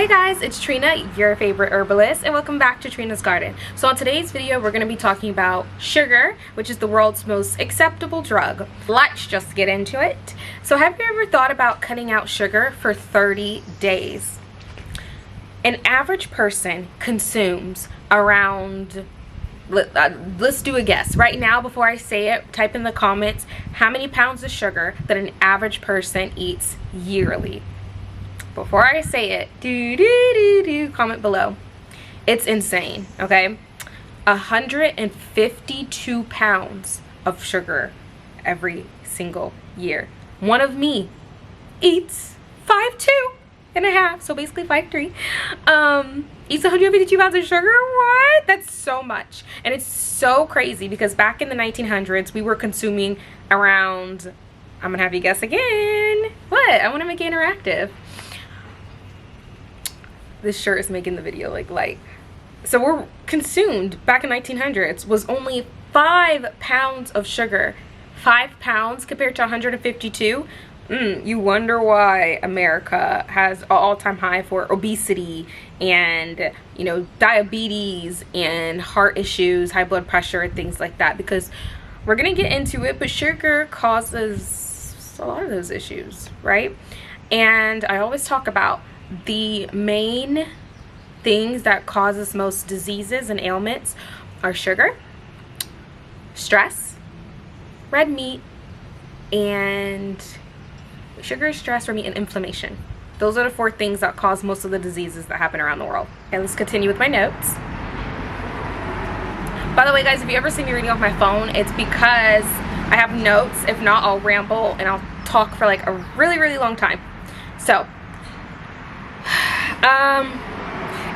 Hey guys, it's Trina, your favorite herbalist, and welcome back to Trina's Garden. So on today's video, we're going to be talking about sugar, which is the world's most acceptable drug. Let's just get into it. So have you ever thought about cutting out sugar for 30 days? An average person consumes around, let's do a guess. Right now, before I say it, type in the comments how many pounds of sugar that an average person eats yearly. Before I say it, comment below. It's insane, okay? 152 pounds of sugar every single year. One of me eats 5'2.5", so basically 5'3". Eats 152 pounds of sugar. What? That's so much. And it's so crazy because back in the 1900s, we were consuming around, I'm gonna have you guess again. What? I want to make it interactive. This shirt is making the video like light. So we're consumed back in 1900s was only 5 pounds of sugar. 5 pounds compared to 152. You wonder why America has an all-time high for obesity and, you know, diabetes and heart issues, high blood pressure and things like that, because we're gonna get into it, but sugar causes a lot of those issues, right? And I always talk about the main things that causes most diseases and ailments are sugar, stress, red meat, and inflammation. Those are the 4 things that cause most of the diseases that happen around the world. Okay, let's continue with my notes. By the way, guys, if you ever see me reading off my phone, it's because I have notes. If not, I'll ramble and I'll talk for like a really long time. So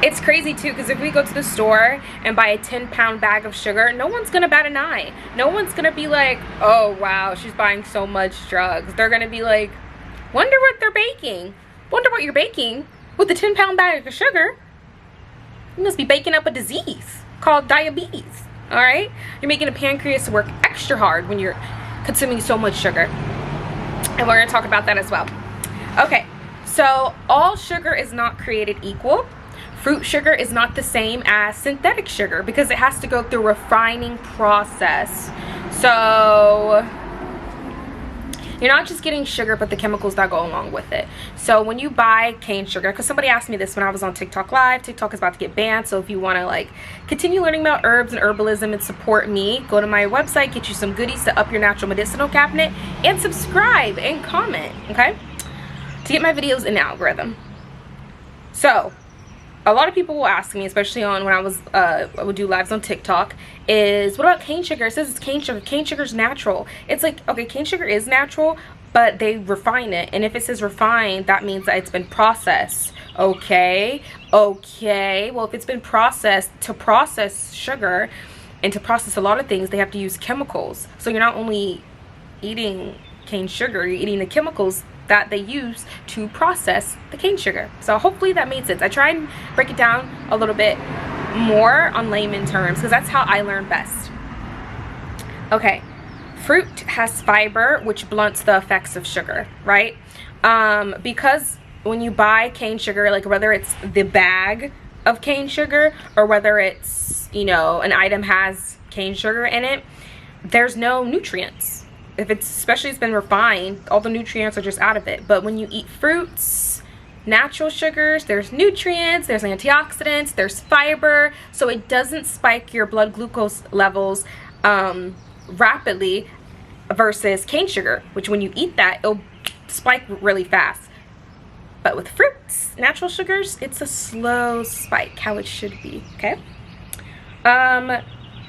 it's crazy too, because if we go to the store and buy a 10-pound bag of sugar, no one's gonna bat an eye. No one's gonna be like, oh wow, she's buying so much drugs. They're gonna be like, wonder what they're baking. Wonder what you're baking with a 10-pound bag of sugar. You must be baking up a disease called diabetes. All right, you're making a pancreas work extra hard when you're consuming so much sugar, and we're gonna talk about that as well. Okay. So all sugar is not created equal. Fruit sugar is not the same as synthetic sugar because it has to go through a refining process. So you're not just getting sugar, but the chemicals that go along with it. So when you buy cane sugar, because somebody asked me this when I was on TikTok Live. TikTok is about to get banned, so if you want to like continue learning about herbs and herbalism and support me, go to my website, get you some goodies to up your natural medicinal cabinet, and subscribe and comment, okay? To get my videos in the algorithm. So a lot of people will ask me, especially on when I would do lives on TikTok, is what about cane sugar? It says it's cane sugar. Cane sugar is natural. It's like, okay, cane sugar is natural, but they refine it, and if it says refined, that means that it's been processed. Okay, well, if it's been processed, to process sugar and to process a lot of things, they have to use chemicals. So you're not only eating cane sugar, you're eating the chemicals that they use to process the cane sugar. So hopefully that made sense. I try and break it down a little bit more on layman terms because that's how I learn best. Okay, fruit has fiber, which blunts the effects of sugar, right? Because when you buy cane sugar, like whether it's the bag of cane sugar or whether it's, you know, an item has cane sugar in it, there's no nutrients. If it's, especially it's been refined, all the nutrients are just out of it. But when you eat fruits, natural sugars, there's nutrients, there's antioxidants, there's fiber, so it doesn't spike your blood glucose levels rapidly versus cane sugar, which when you eat that, it'll spike really fast. But with fruits, natural sugars, it's a slow spike, how it should be, okay?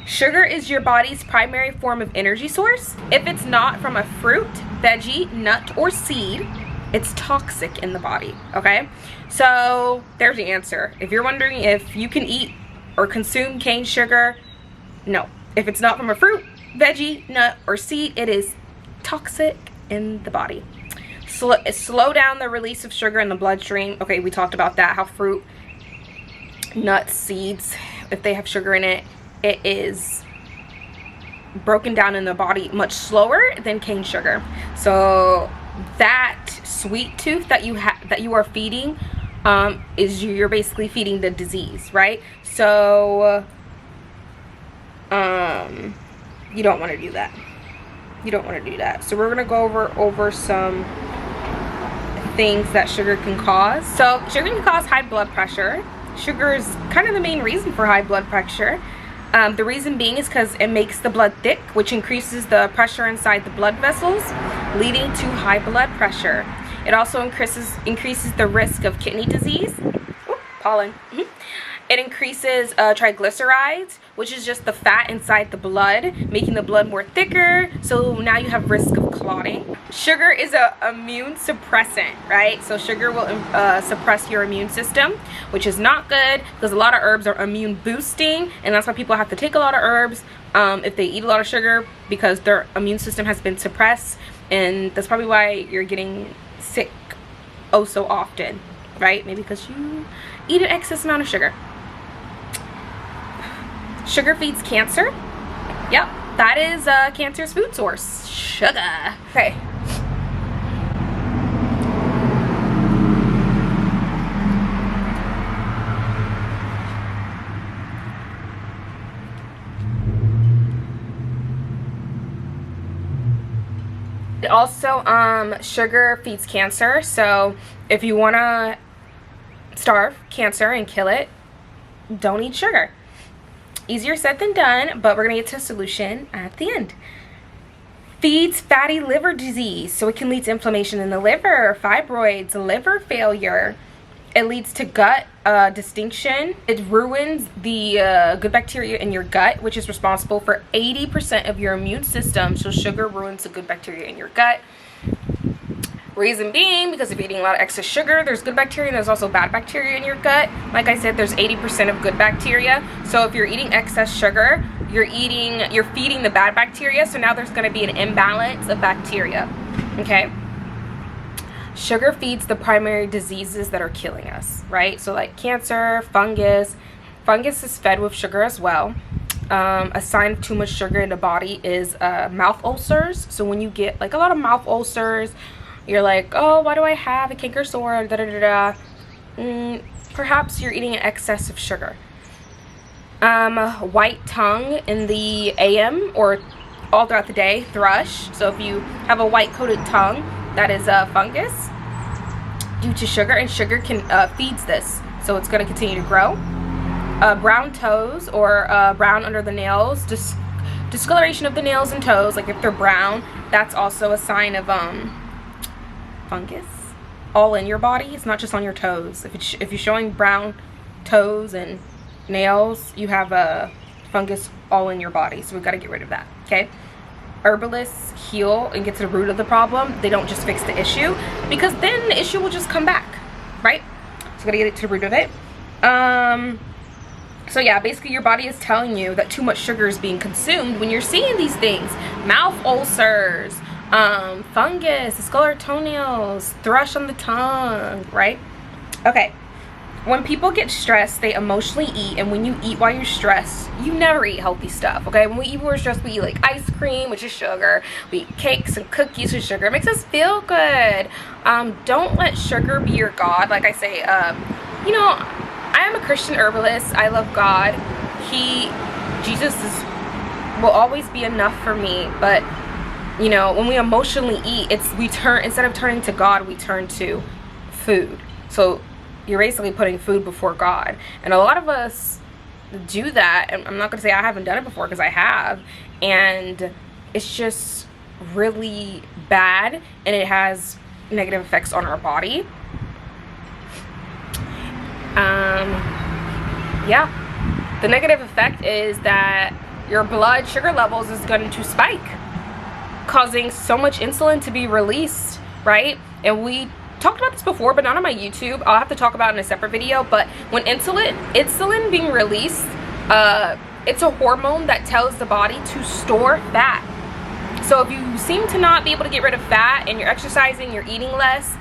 Sugar is your body's primary form of energy source. If it's not from a fruit, veggie, nut, or seed, it's toxic in the body, okay? So there's the answer. If you're wondering if you can eat or consume cane sugar, no. If it's not from a fruit, veggie, nut, or seed, it is toxic in the body. Slow down the release of sugar in the bloodstream. Okay, we talked about that, how fruit, nuts, seeds, if they have sugar in it, it is broken down in the body much slower than cane sugar. So that sweet tooth that you are feeding is you're basically feeding the disease, right? So you don't want to do that. You don't want to do that. So we're going to go over some things that sugar can cause. So sugar can cause high blood pressure. Sugar is kind of the main reason for high blood pressure. The reason being is because it makes the blood thick, which increases the pressure inside the blood vessels, leading to high blood pressure. It also increases the risk of kidney disease. Ooh, pollen. It increases triglycerides, which is just the fat inside the blood, making the blood more thicker. So now you have risk of clotting. Sugar is an immune suppressant, right? So sugar will suppress your immune system, which is not good because a lot of herbs are immune boosting, and that's why people have to take a lot of herbs if they eat a lot of sugar, because their immune system has been suppressed, and that's probably why you're getting sick oh so often, right? Maybe because you eat an excess amount of sugar. Sugar feeds cancer. Yep, that is cancer's food source. Sugar. Okay. Also, sugar feeds cancer. So if you want to starve cancer and kill it, don't eat sugar. Easier said than done, but we're gonna get to a solution at the end. Feeds fatty liver disease, so it can lead to inflammation in the liver, fibroids, liver failure. It leads to gut distinction. It ruins the good bacteria in your gut, which is responsible for 80% of your immune system. So sugar ruins the good bacteria in your gut. Reason being, because if you're eating a lot of excess sugar, there's good bacteria and there's also bad bacteria in your gut. Like I said, there's 80% of good bacteria. So if you're eating excess sugar, you're feeding the bad bacteria. So now there's going to be an imbalance of bacteria. Okay. Sugar feeds the primary diseases that are killing us, right? So like cancer, fungus. Fungus is fed with sugar as well. A sign of too much sugar in the body is mouth ulcers. So when you get like a lot of mouth ulcers, you're like, oh, why do I have a canker sore? Da, da, da, da. Perhaps you're eating an excess of sugar. White tongue in the AM or all throughout the day, thrush. So if you have a white coated tongue, that is fungus due to sugar, and sugar can feeds this, so it's going to continue to grow. Brown toes or brown under the nails, discoloration of the nails and toes, like if they're brown, that's also a sign of fungus all in your body. It's not just on your toes. If you're showing brown toes and nails, you have a fungus all in your body, so we've got to get rid of that. Okay. Herbalists heal and get to the root of the problem. They don't just fix the issue, because then the issue will just come back, right? So we gotta get to the root of it. So yeah, basically your body is telling you that too much sugar is being consumed when you're seeing these things: mouth ulcers, fungus, discolored toenails, thrush on the tongue, right? Okay. When people get stressed, they emotionally eat, and when you eat while you're stressed, you never eat healthy stuff, okay? When we eat while we're stressed, we eat like ice cream, which is sugar. We eat cakes and cookies with sugar. It makes us feel good. Don't let sugar be your God. Like I say, you know, I am a Christian herbalist. I love God. Jesus will always be enough for me. But, you know, when we emotionally eat, instead of turning to God, we turn to food. So you're basically putting food before God, and a lot of us do that. And I'm not gonna say I haven't done it before, because I have, and it's just really bad, and it has negative effects on our body. Yeah, the negative effect is that your blood sugar levels is going to spike, causing so much insulin to be released, right? And we talked about this before, but not on my YouTube. I'll have to talk about it in a separate video. But when insulin being released, it's a hormone that tells the body to store fat. So if you seem to not be able to get rid of fat, and you're exercising, you're eating less,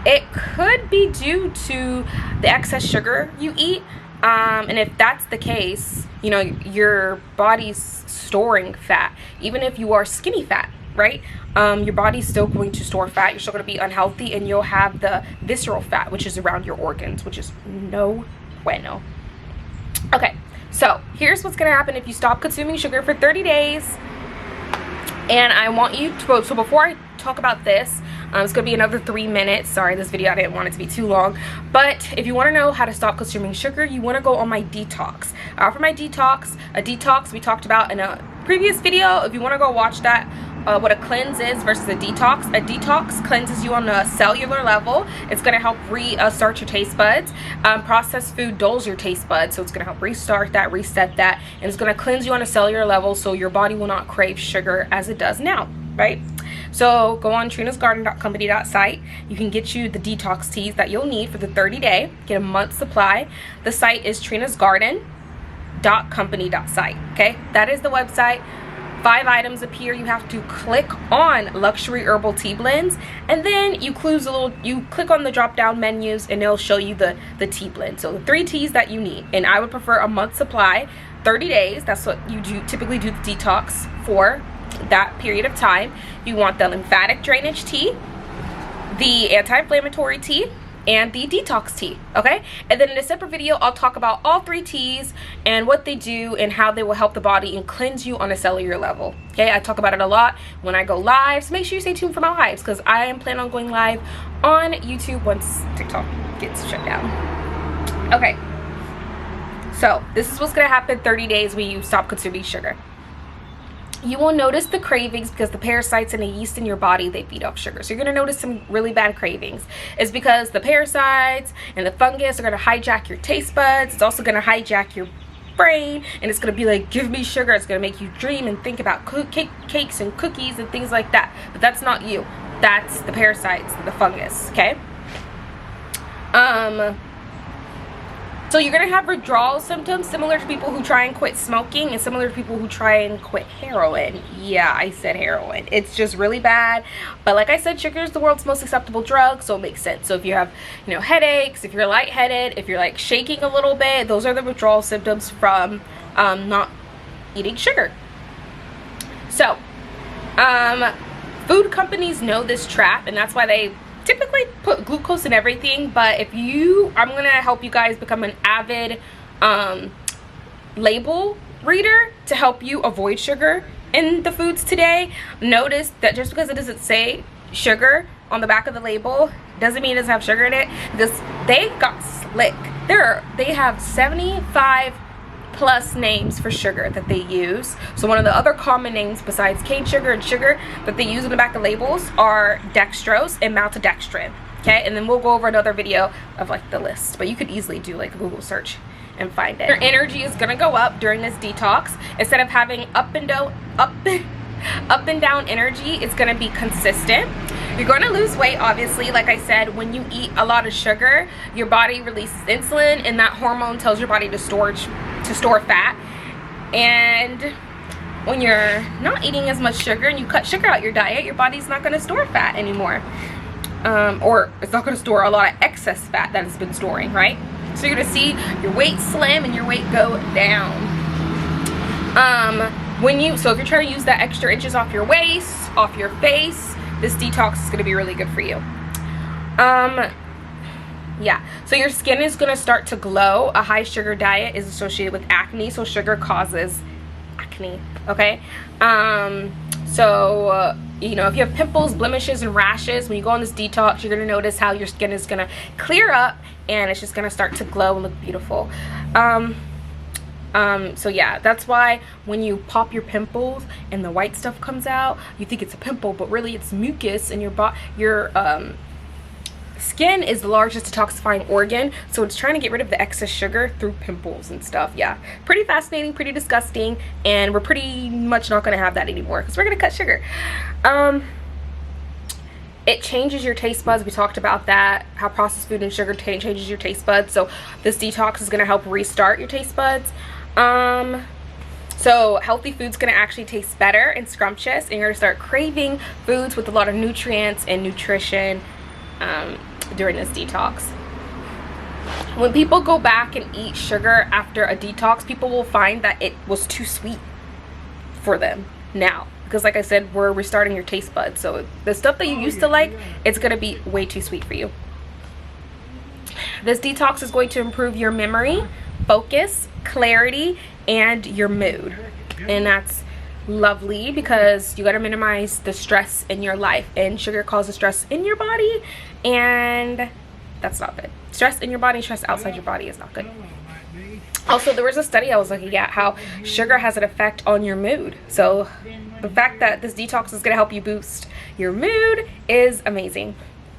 it could be due to the excess sugar you eat. And if that's the case, you know, your body's storing fat, even if you are skinny fat, right? Your body's still going to store fat. You're still going to be unhealthy, and you'll have the visceral fat, which is around your organs, which is no bueno. Okay, so here's what's going to happen if you stop consuming sugar for 30 days. And I want you to, so before I talk about this, it's going to be another 3 minutes. Sorry, this video, I didn't want it to be too long. But if you want to know how to stop consuming sugar, you want to go on my detox. For my detox, a detox we talked about in a previous video. If you want to go watch that, what a cleanse is versus a detox cleanses you on a cellular level. It's going to help restart your taste buds. Processed food dulls your taste buds, so it's going to help restart that, reset that, and it's going to cleanse you on a cellular level, so your body will not crave sugar as it does now, right? So go on trinasgarden.company.site. You can get you the detox teas that you'll need for the 30-day, get a month's supply. The site is trinasgarden.company.site. Okay, that is the website. 5 items appear. You have to click on luxury herbal tea blends, and then you click on the drop down menus, and it'll show you the tea blend. So the 3 teas that you need, and I would prefer a month supply, 30 days. That's what you typically do the detox for, that period of time. You want the lymphatic drainage tea, the anti-inflammatory tea, and the detox tea. Okay, and then in a separate video I'll talk about all 3 teas and what they do and how they will help the body and cleanse you on a cellular level. Okay, I talk about it a lot when I go live, so make sure you stay tuned for my lives, because I am planning on going live on YouTube once TikTok gets shut down. Okay, so this is what's going to happen 30 days when you stop consuming sugar. You will notice the cravings because the parasites and the yeast in your body, they feed off sugar. So you're going to notice some really bad cravings. It's because the parasites and the fungus are going to hijack your taste buds. It's also going to hijack your brain, and it's going to be like, give me sugar. It's going to make you dream and think about cakes and cookies and things like that. But that's not you. That's the parasites and the fungus, okay? So you're going to have withdrawal symptoms similar to people who try and quit smoking and similar to people who try and quit heroin. Yeah, I said heroin. It's just really bad. But like I said, sugar is the world's most acceptable drug, so it makes sense. So if you have, headaches, if you're lightheaded, if you're like shaking a little bit, those are the withdrawal symptoms from not eating sugar. So, food companies know this trap, and that's why they typically put glucose in everything. But I'm gonna help you guys become an avid label reader to help you avoid sugar in the foods today. Notice that just because it doesn't say sugar on the back of the label doesn't mean it doesn't have sugar in it, because they got slick. They have 75 plus names for sugar that they use. So one of the other common names besides cane sugar and sugar that they use in the back of labels are dextrose and maltodextrin. Okay, and then we'll go over another video of like the list, but you could easily do like a Google search and find it. Your energy is gonna go up during this detox. Instead of having up and down energy, it's gonna be consistent. You're going to lose weight, obviously. Like I said, when you eat a lot of sugar, your body releases insulin, and that hormone tells your body to store fat. And when you're not eating as much sugar and you cut sugar out your diet, your body's not going to store fat anymore. Or it's not going to store a lot of excess fat that it's been storing, right? So you're going to see your weight slim and your weight go down. So if you're trying to use that extra inches off your waist, off your face, this detox is going to be really good for you. Yeah, so your skin is going to start to glow. A high sugar diet is associated with acne, so sugar causes acne, okay? If you have pimples, blemishes, and rashes, when you go on this detox, you're going to notice how your skin is going to clear up, and it's just going to start to glow and look beautiful. So yeah, that's why when you pop your pimples and the white stuff comes out, you think it's a pimple, but really it's mucus, and your skin is the largest detoxifying organ, so it's trying to get rid of the excess sugar through pimples and stuff. Yeah, pretty fascinating, pretty disgusting, and we're pretty much not going to have that anymore because we're going to cut sugar. It changes your taste buds. We talked about that, how processed food and sugar changes your taste buds. So this detox is going to help restart your taste buds. So healthy food's going to actually taste better and scrumptious, and you're going to start craving foods with a lot of nutrients and nutrition during this detox. When people go back and eat sugar after a detox, people will find that it was too sweet for them now, because like I said, we're restarting your taste buds. So the stuff that you used to like, it's gonna be way too sweet for you. This detox is going to improve your memory, focus, clarity, and your mood. And that's lovely because you got to minimize the stress in your life, and sugar causes stress in your body, and that's not good. Stress in your body, stress outside your body is not good. Also, there was a study I was looking at how sugar has an effect on your mood. So the fact that this detox is going to help you boost your mood is amazing.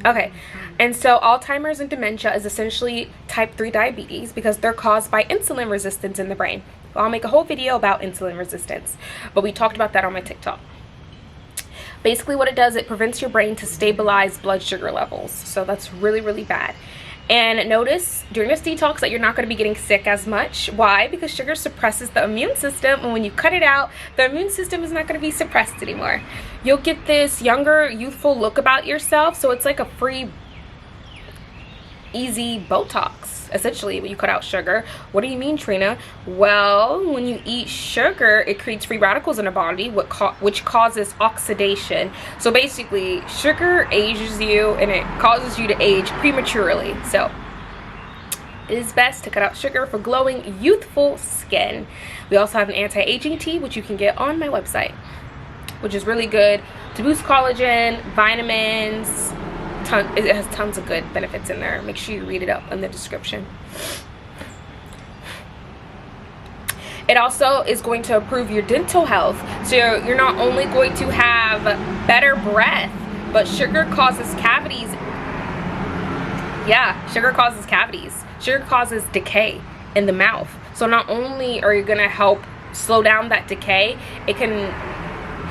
Okay, and so Alzheimer's and dementia is essentially type 3 diabetes because they're caused by insulin resistance in the brain. I'll make a whole video about insulin resistance, but we talked about that on my TikTok. Basically what it does, it prevents your brain to stabilize blood sugar levels. So that's really, really bad. And notice during this detox that you're not going to be getting sick as much. Why? Because sugar suppresses the immune system, and when you cut it out, the immune system is not going to be suppressed anymore. You'll get this younger, youthful look about yourself, so it's like a free, easy Botox, essentially, when you cut out sugar. What do you mean, Trina? Well, when you eat sugar, it creates free radicals in the body, which causes oxidation. So basically, sugar ages you, and it causes you to age prematurely. So it is best to cut out sugar for glowing, youthful skin. We also have an anti-aging tea, which you can get on my website, which is really good to boost collagen, vitamins. It has tons of good benefits in there. Make sure you read it up in the description. It also is going to improve your dental health. So you're not only going to have better breath, but sugar causes cavities. Yeah, sugar causes cavities. Sugar causes decay in the mouth. So not only are you going to help slow down that decay, it can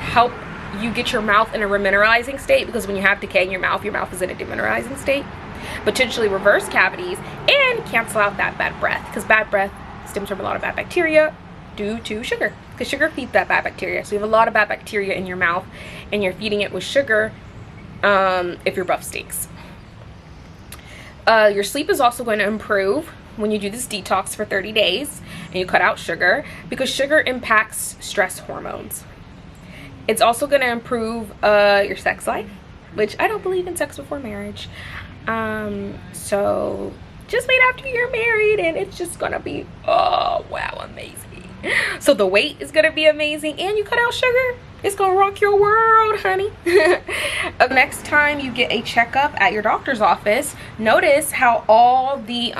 help you get your mouth in a remineralizing state, because when you have decay in your mouth is in a demineralizing state. Potentially reverse cavities and cancel out that bad breath, because bad breath stems from a lot of bad bacteria due to sugar, because sugar feeds that bad bacteria. So you have a lot of bad bacteria in your mouth and you're feeding it with sugar if your breath stinks. Your sleep is also going to improve when you do this detox for 30 days and you cut out sugar, because sugar impacts stress hormones. It's also going to improve your sex life, which I don't believe in sex before marriage. So just wait after you're married and it's just going to be, oh, wow, amazing. So the weight is going to be amazing, and you cut out sugar. It's going to rock your world, honey. Next time you get a checkup at your doctor's office, notice how all the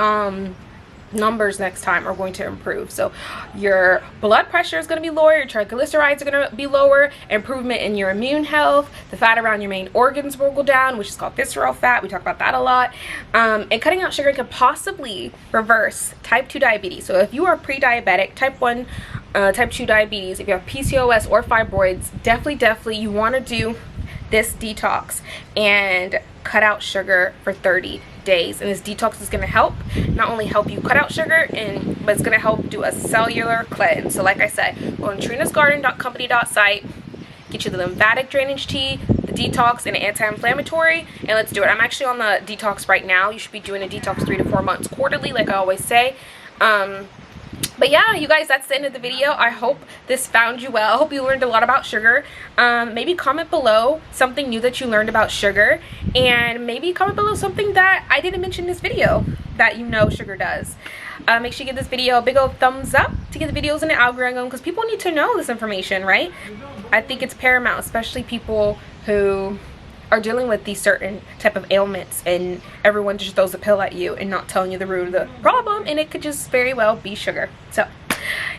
numbers next time are going to improve. So your blood pressure is going to be lower, your triglycerides are going to be lower, improvement in your immune health, the fat around your main organs will go down, which is called visceral fat. We talk about that a lot. And cutting out sugar could possibly reverse type 2 diabetes. So if you are pre-diabetic, type 1 type 2 diabetes, if you have PCOS or fibroids, definitely you want to do this detox and cut out sugar for 30 days. And this detox is going to help not only help you cut out sugar, but it's going to help do a cellular cleanse. So like I said, go on trinasgarden.company.site, get you the lymphatic drainage tea, the detox, and anti-inflammatory, and let's do it. I'm actually on the detox right now. You should be doing a detox 3 to 4 months quarterly, like I always say. But yeah, you guys, that's the end of the video. I hope this found you well. I hope you learned a lot about sugar. Maybe comment below something new that you learned about sugar, and maybe comment below something that I didn't mention in this video that you know sugar does. Make sure you give this video a big old thumbs up to get the videos in the algorithm, because people need to know this information, right? I think it's paramount, especially people who are dealing with these certain type of ailments, and everyone just throws a pill at you and not telling you the root of the problem, and it could just very well be sugar. So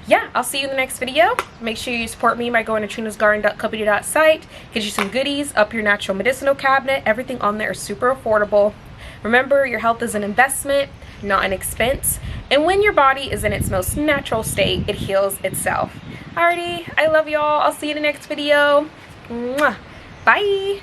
yeah, I'll see you in the next video. Make sure you support me by going to trinasgarden.company.site. Get you some goodies, up your natural medicinal cabinet. Everything on there is super affordable. Remember, your health is an investment, not an expense, and when your body is in its most natural state, it heals itself. Alrighty, I love y'all. I'll see you in the next video. Mwah. Bye.